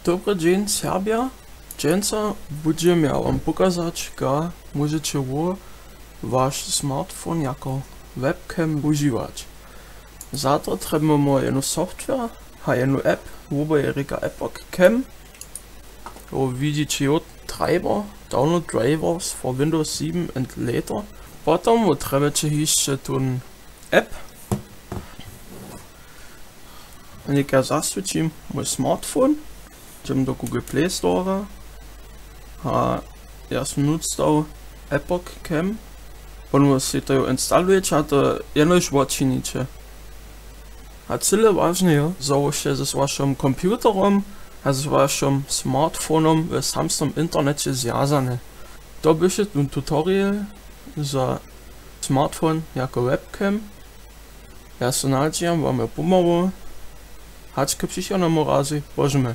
Dobry dzień, Serbia. Dżęca będziemy wam pokazać, jak możecie wasz smartfon jako webcam używać. Za to trzeba jedną software, a jedną app, wobejrika Epoch Cam. Tu widzicie od treiber, download drivers for Windows 7 and later. Potem trzeba jeszcze tą app. Und ich zaswitchim mój smartphone. Idem do Google Play Store. Erst nutzt auch Epoch Cam. Und was sich da instalujeć, a to jenoś odczynicie. A tyle ważne, założcie ze waszym komputerom, a z waszym smartfonem w samym internecie związane. To będzie ten tutorial za smartphone jako webcam. Ja se nadziejam wam je pomohlo. Hačke přišel na morazi, božme.